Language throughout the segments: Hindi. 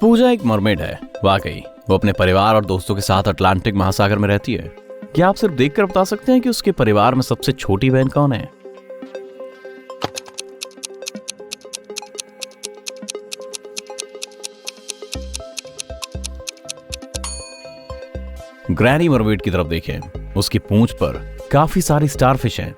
पूजा एक मरमेड है। वाकई वो अपने परिवार और दोस्तों के साथ अटलांटिक महासागर में रहती है। क्या आप सिर्फ देखकर बता सकते हैं कि उसके परिवार में सबसे छोटी बहन कौन है? ग्रैनी मरमेड की तरफ देखें। उसकी पूंछ पर काफी सारी स्टारफिश हैं।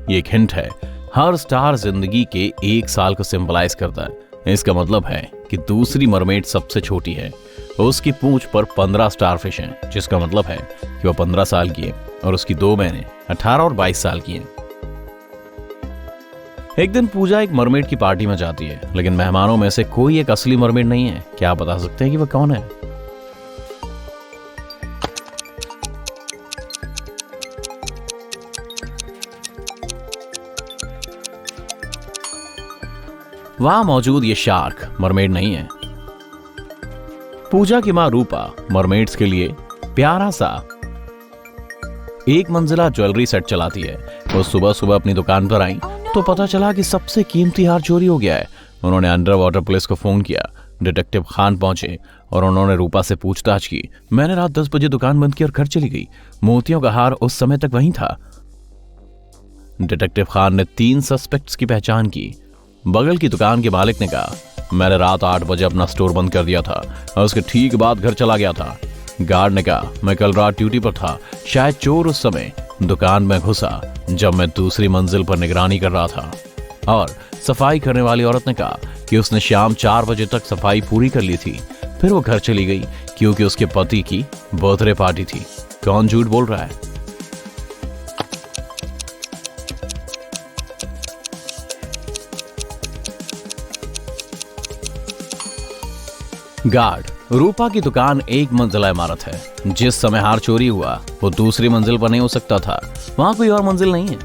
ये एक हिंट है, हर स्टार जिंदगी के 1 साल को सिंबलाइज करता है। इसका मतलब है कि दूसरी मरमेड सबसे छोटी है। उसकी पूंछ पर 15 स्टारफिश हैं, जिसका मतलब है कि वह 15 साल की है और उसकी 2 बहनें 18 और 22 साल की हैं। एक दिन पूजा एक मरमेड की पार्टी में जाती है, लेकिन मेहमानों में से कोई एक असली मरमेड नहीं है। क्या आप बता सकते हैं कि वह कौन है? वहां मौजूद ये शार्क मरमेड नहीं है। पूजा की मां रूपा मरमेड्स के लिए प्यारा सा 1 मंजिला ज्वेलरी सेट चलाती है। वो सुबह सुबह अपनी दुकान पर आई तो पता चला कि सबसे कीमती हार चोरी हो गया है। उन्होंने अंडर वाटर पुलिस को फोन किया। डिटेक्टिव खान पहुंचे और उन्होंने रूपा से पूछताछ की। मैंने रात 10 बजे दुकान बंद की और घर चली गई। मोतियों का हार उस समय तक वहीं था। डिटेक्टिव खान ने 3 सस्पेक्ट्स की पहचान की। बगल की दुकान के मालिक ने कहा, मैंने रात 8 बजे अपना स्टोर बंद कर दिया था और उसके ठीक बाद घर चला गया था। गार्ड ने कहा, मैं कल रात ड्यूटी पर था, शायद चोर उस समय दुकान में घुसा जब मैं दूसरी मंजिल पर निगरानी कर रहा था। और सफाई करने वाली औरत ने कहा कि उसने शाम 4 बजे तक सफाई पूरी कर ली थी, फिर वो घर चली गई क्योंकि उसके पति की बर्थडे पार्टी थी। कौन झूठ बोल रहा है? गार्ड, रूपा की दुकान 1 मंजिला इमारत है। जिस समय हार चोरी हुआ वो दूसरी मंजिल पर नहीं हो सकता था। वहां कोई और मंजिल नहीं है।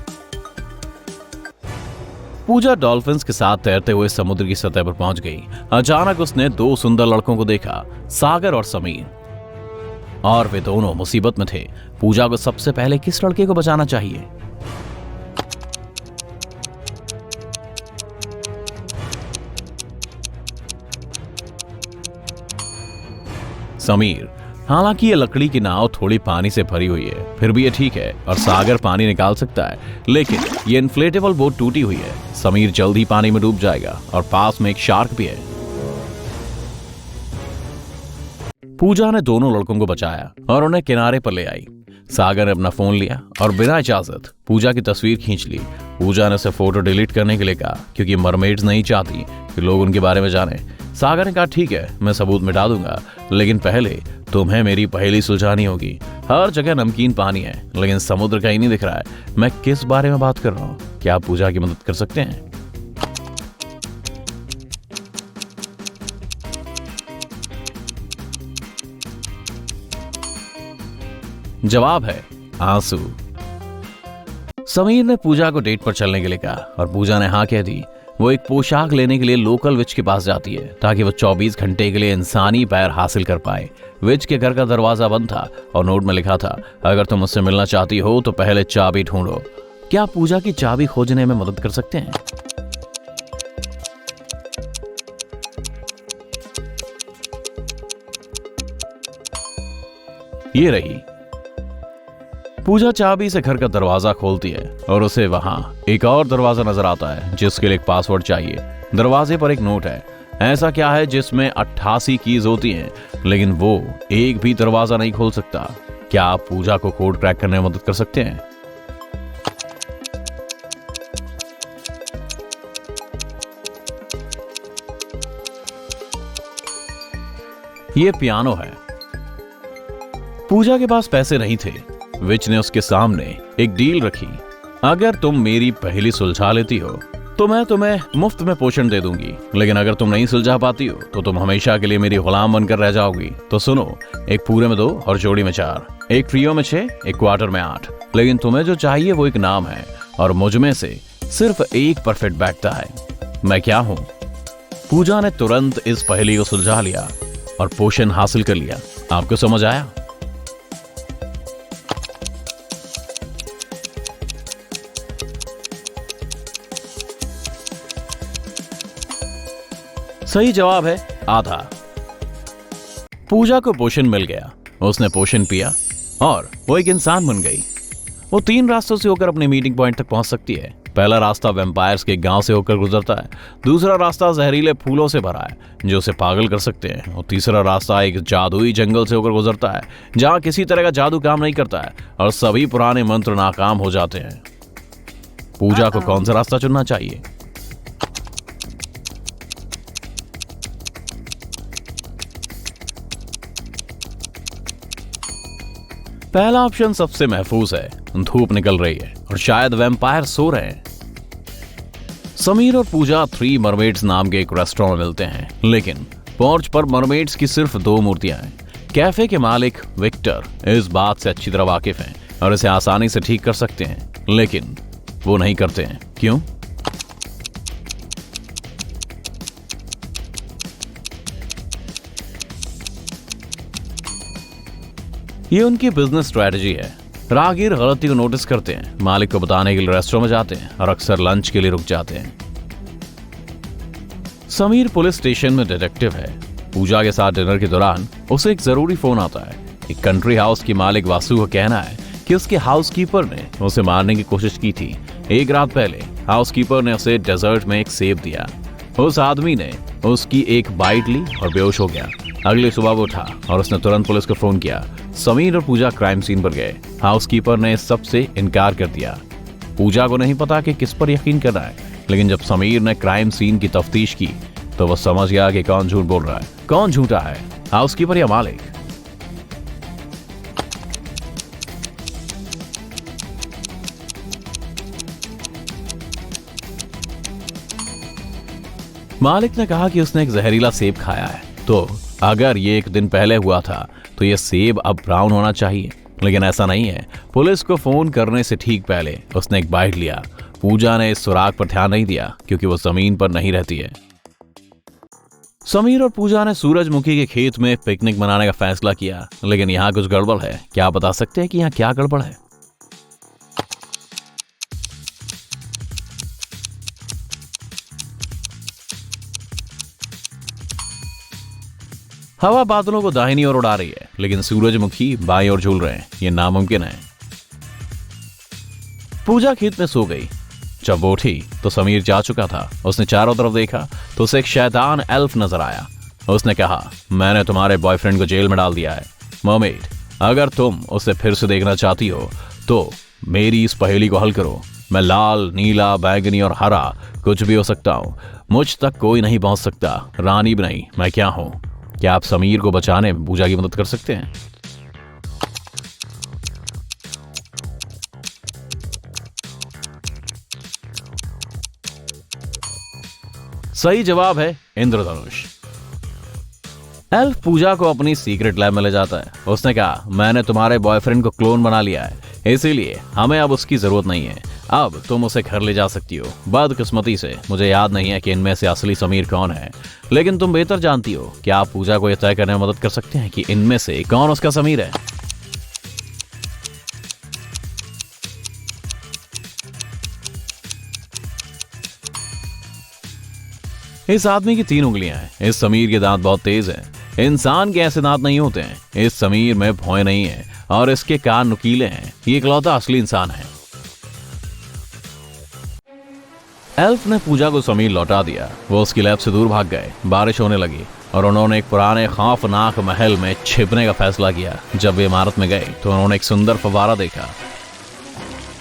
पूजा डॉल्फिन्स के साथ तैरते हुए समुद्र की सतह पर पहुंच गई। अचानक उसने 2 सुंदर लड़कों को देखा, सागर और समीर, और वे दोनों मुसीबत में थे। पूजा को सबसे पहले किस लड़के को बचाना चाहिए? समीर। हालांकि ये लकड़ी की नाव थोड़ी पानी से भरी हुई है, फिर भी ये ठीक है और सागर पानी निकाल सकता है, लेकिन ये इन्फ्लेटेबल बोट टूटी हुई है। समीर जल्द ही पानी में डूब जाएगा और पास में एक शार्क भी है। पूजा ने दोनों लड़कों को बचाया और उन्हें किनारे पर ले आई। सागर ने अपना फोन लिया और बिना इजाजत पूजा की तस्वीर खींच ली। पूजा ने उसे फोटो डिलीट करने के लिए कहा क्योंकि मरमेड्स नहीं चाहती कि लोग उनके बारे में जाने। सागर ने कहा, ठीक है, मैं सबूत मिटा दूंगा, लेकिन पहले तुम्हें मेरी पहेली सुलझानी होगी। हर जगह नमकीन पानी है, लेकिन समुद्र कहीं नहीं दिख रहा है। मैं किस बारे में बात कर रहा हूं? क्या आप पूजा की मदद कर सकते हैं? जवाब है आंसू। समीर ने पूजा को डेट पर चलने के लिए कहा और पूजा ने हाँ कह दी। वो एक पोशाक लेने के लिए लोकल विच के पास जाती है ताकि वो 24 घंटे के लिए इंसानी पैर हासिल कर पाए। विच के घर का दरवाजा बंद था और नोट में लिखा था, अगर तुम मुझसे मिलना चाहती हो तो पहले चाबी ढूंढो। क्या आप पूजा की चाबी खोजने में मदद कर सकते हैं? ये रही। पूजा चाबी से घर का दरवाजा खोलती है और उसे वहां एक और दरवाजा नजर आता है जिसके लिए एक पासवर्ड चाहिए। दरवाजे पर एक नोट है। ऐसा क्या है जिसमें 88 कीज होती हैं, लेकिन वो एक भी दरवाजा नहीं खोल सकता? क्या आप पूजा को कोड क्रैक करने में मदद कर सकते हैं? ये पियानो है। पूजा के पास पैसे नहीं थे। विच ने उसके सामने एक डील रखी, अगर तुम मेरी पहेली सुलझा लेती हो तो मैं तुम्हें मुफ्त में पोषण दे दूंगी, लेकिन अगर तुम नहीं सुलझा पाती हो तो तुम हमेशा के लिए मेरी गुलाम बनकर रह जाओगी। तो सुनो, एक पूरे में 2 और जोड़ी में 4, एक ट्रियो में 6, एक क्वार्टर में 8, लेकिन तुम्हें जो चाहिए वो एक नाम है और मुझ में से सिर्फ एक परफेक्ट बैठता है। मैं क्या हूं? पूजा ने तुरंत इस पहेली को सुलझा लिया और पोषण हासिल कर लिया। आपको समझ आया? सही जवाब है आधा। पूजा को पोषण मिल गया। उसने पोषण पिया और वो एक इंसान बन गई। वो 3 रास्तों से होकर अपने मीटिंग पॉइंट तक पहुंच सकती है। पहला रास्ता वैम्पायर्स के गांव से होकर गुजरता है, दूसरा रास्ता जहरीले फूलों से भरा है जो उसे पागल कर सकते हैं, और तीसरा रास्ता एक जादुई जंगल से होकर गुजरता है जहां किसी तरह का जादू काम नहीं करता है और सभी पुराने मंत्र नाकाम हो जाते हैं। पूजा को कौन सा रास्ता चुनना चाहिए? पहला ऑप्शन सबसे महफूज है। धूप निकल रही है और शायद वैम्पायर सो रहे हैं। समीर और पूजा 3 मरमेड्स नाम के एक रेस्टोरेंट में मिलते हैं, लेकिन पोर्च पर मरमेड्स की सिर्फ 2 मूर्तियां हैं। कैफे के मालिक विक्टर इस बात से अच्छी तरह वाकिफ हैं और इसे आसानी से ठीक कर सकते हैं, लेकिन वो नहीं करते हैं। क्यों? ये उनकी बिजनेस स्ट्रेटजी है। राहगीर गलती को नोटिस करते हैं, मालिक को बताने के लिए रेस्टोरेंट में जाते हैं और अक्सर लंच के लिए रुक जाते हैं। समीर पुलिस स्टेशन में डिटेक्टिव है। पूजा के साथ डिनर के दौरान उसे एक जरूरी फोन आता है। एक कंट्री हाउस की मालिक वासु का कहना है कि उसके हाउसकीपर ने उसे मारने की कोशिश की थी। एक रात पहले हाउसकीपर ने उसे डेजर्ट में एक सेब दिया। उस आदमी ने उसकी एक बाइट ली और बेहोश हो गया। अगली सुबह वो उठा और उसने तुरंत पुलिस को फोन किया। समीर और पूजा क्राइम सीन पर गए। हाउसकीपर ने इस सब से इनकार कर दिया। पूजा को नहीं पता कि किस पर यकीन करना है, लेकिन जब समीर ने क्राइम सीन की तफ्तीश की तो वो समझ गया कि कौन झूठ बोल रहा है। कौन झूठा है, हाउसकीपर या मालिक? मालिक ने कहा कि उसने एक जहरीला सेब खाया है, तो अगर ये 1 दिन पहले हुआ था तो ये सेब अब ब्राउन होना चाहिए, लेकिन ऐसा नहीं है। पुलिस को फोन करने से ठीक पहले उसने एक बाइट लिया। पूजा ने इस सुराग पर ध्यान नहीं दिया क्योंकि वो जमीन पर नहीं रहती है। समीर और पूजा ने सूरजमुखी के खेत में पिकनिक मनाने का फैसला किया, लेकिन यहाँ कुछ गड़बड़ है। क्या आप बता सकते हैं कि यहाँ क्या गड़बड़ है? हवा बादलों को दाहिनी ओर उड़ा रही है, लेकिन सूरजमुखी बाईं ओर झूल रहे हैं। ये नामुमकिन है। पूजा खेत में सो गई। जब वो उठी तो समीर जा चुका था। उसने चारों तरफ देखा तो उसे एक शैतान एल्फ नजर आया। उसने कहा, मैंने तुम्हारे बॉयफ्रेंड को जेल में डाल दिया है मर्मेड। अगर तुम उसे फिर से देखना चाहती हो तो मेरी इस पहेली को हल करो। मैं लाल, नीला, बैंगनी और हरा कुछ भी हो सकता हूं। मुझ तक कोई नहीं पहुंच सकता, रानी भी नहीं। मैं क्या हूं? क्या आप समीर को बचाने में पूजा की मदद कर सकते हैं? सही जवाब है इंद्रधनुष। एल्फ पूजा को अपनी सीक्रेट लैब में ले जाता है। उसने कहा, मैंने तुम्हारे बॉयफ्रेंड को क्लोन बना लिया है, इसीलिए हमें अब उसकी जरूरत नहीं है। अब तुम उसे घर ले जा सकती हो। बदकिस्मती से मुझे याद नहीं है कि इनमें से असली समीर कौन है, लेकिन तुम बेहतर जानती हो। क्या आप पूजा को यह तय करने में मदद कर सकते हैं कि इनमें से कौन उसका समीर है? इस आदमी की 3 उंगलियां हैं। इस समीर के दांत बहुत तेज हैं। इंसान के ऐसे दांत नहीं होते हैं। इस समीर में भौहें नहीं है और इसके कान नुकीले हैं। ये इकलौता असली इंसान है। एल्फ ने पूजा को समीर लौटा दिया। वो उसकी लैब से दूर भाग गए। बारिश होने लगी और उन्होंने एक पुराने खौफनाक महल में छिपने का फैसला किया। जब वे इमारत में गए तो उन्होंने एक सुंदर फव्वारा देखा।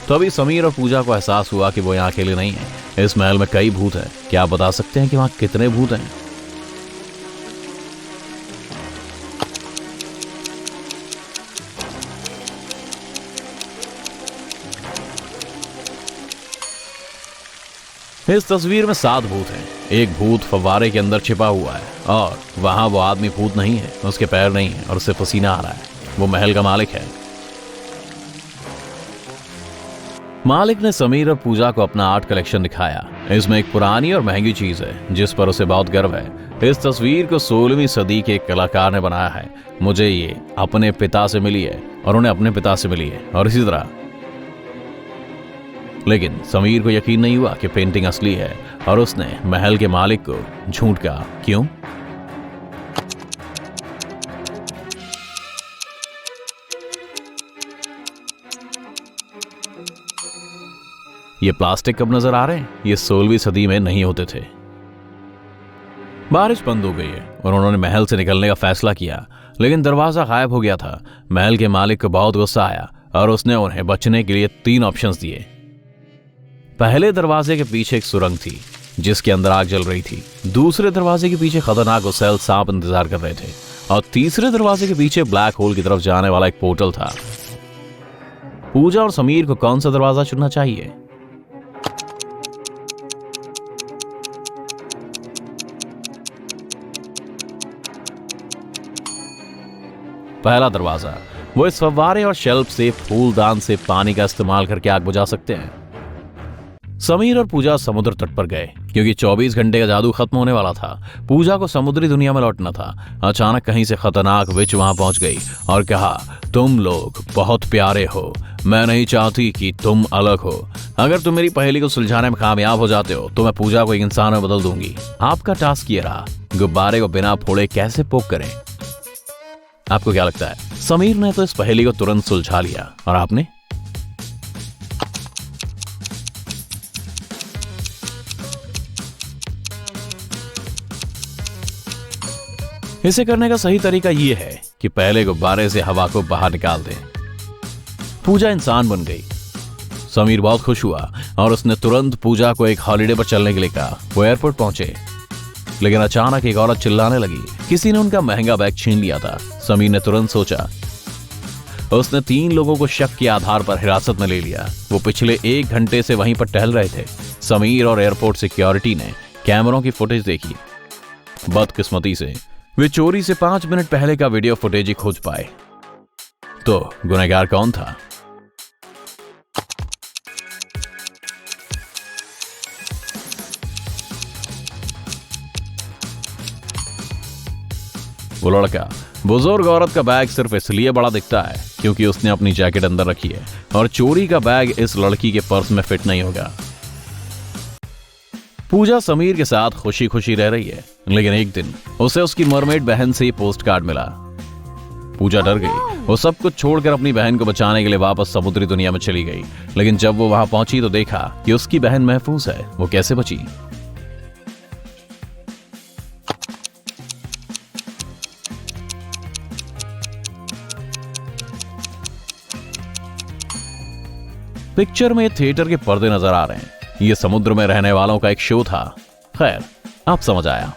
तभी समीर और पूजा को एहसास हुआ कि वो यहाँ अकेले नहीं है। इस महल में कई भूत हैं। क्या आप बता सकते हैं कि वहां कितने भूत हैं? इस तस्वीर में 7 भूत हैं। एक भूत फव्वारे के अंदर छिपा हुआ है और वहां वो आदमी भूत नहीं है, उसके पैर नहीं है और उससे पसीना आ रहा है। वो महल का मालिक है। मालिक ने समीर और पूजा को अपना आर्ट कलेक्शन दिखाया। इसमें एक पुरानी और महंगी चीज है जिस पर उसे बहुत गर्व है। इस तस्वीर को 16वीं सदी के एक कलाकार ने बनाया है। मुझे ये अपने पिता से मिली है और उन्हें अपने पिता से मिली है और इसी तरह। लेकिन समीर को यकीन नहीं हुआ कि पेंटिंग असली है और उसने महल के मालिक को झूठ कहा। क्यों? ये प्लास्टिक कप नजर आ रहे हैं, ये 16वीं सदी में नहीं होते थे। बारिश बंद हो गई है और उन्होंने महल से निकलने का फैसला किया, लेकिन दरवाजा गायब हो गया था। महल के मालिक को बहुत गुस्सा आया और उसने उन्हें बचने के लिए 3 ऑप्शंस दिए। पहले दरवाजे के पीछे एक सुरंग थी जिसके अंदर आग जल रही थी। दूसरे दरवाजे के पीछे खतरनाक गुस्सैल सांप इंतजार कर रहे थे और तीसरे दरवाजे के पीछे ब्लैक होल की तरफ जाने वाला एक पोर्टल था। पूजा और समीर को कौन सा दरवाजा चुनना चाहिए? पहला दरवाजा, वो इस फव्वारे और शेल्फ से फूलदान से पानी का इस्तेमाल करके आग बुझा सकते हैं। समीर और पूजा समुद्र तट पर गए क्योंकि 24 घंटे का जादू खत्म होने वाला था। पूजा को समुद्री दुनिया में लौटना था। अचानक कहीं से खतरनाक विच वहां पहुंच गई और कहा, तुम लोग बहुत प्यारे हो, मैं नहीं चाहती कि तुम अलग हो। अगर तुम मेरी पहेली को सुलझाने में कामयाब हो जाते हो तो मैं पूजा को एक इंसान में बदल दूंगी। आपका टास्क ये रहा, गुब्बारे को बिना फोड़े कैसे पोक करें। आपको क्या लगता है? समीर ने तो इस पहेली को तुरंत सुलझा लिया, और आपने? इसे करने का सही तरीका यह है कि पहले गुब्बारे से हवा को बाहर निकाल दें। पूजा इंसान बन गई। समीर बहुत खुश हुआ और उसने तुरंत पूजा को एक हॉलिडे पर चलने के लिए कहा। वो एयरपोर्ट पहुंचे, लेकिन अचानक एक औरत चिल्लाने लगी, किसी ने उनका महंगा बैग छीन लिया था। समीर ने तुरंत सोचा। उसने 3 लोगों को शक के आधार पर हिरासत में ले लिया। वो पिछले 1 घंटे से वहीं पर टहल रहे थे। समीर और एयरपोर्ट सिक्योरिटी ने कैमरों की फुटेज देखी। बदकिस्मती से वे चोरी से 5 मिनट पहले का वीडियो फुटेज ही खोज पाए। तो गुनहगार कौन था? वो लड़का। बुजुर्ग औरत का बैग सिर्फ इसलिए बड़ा दिखता है क्योंकि उसने अपनी जैकेट अंदर रखी है और चोरी का बैग इस लड़की के पर्स में फिट नहीं होगा। पूजा समीर के साथ खुशी खुशी रह रही है, लेकिन एक दिन उसे उसकी मरमेड बहन से पोस्ट कार्ड मिला। पूजा डर गई। वो सब कुछ छोड़कर अपनी बहन को बचाने के लिए वापस समुद्री दुनिया में चली गई, लेकिन जब वो वहां पहुंची तो देखा कि उसकी बहन महफूज है। वो कैसे बची? पिक्चर में थिएटर के पर्दे नजर आ रहे हैं। ये समुद्र में रहने वालों का एक शो था। खैर, आप समझ आया।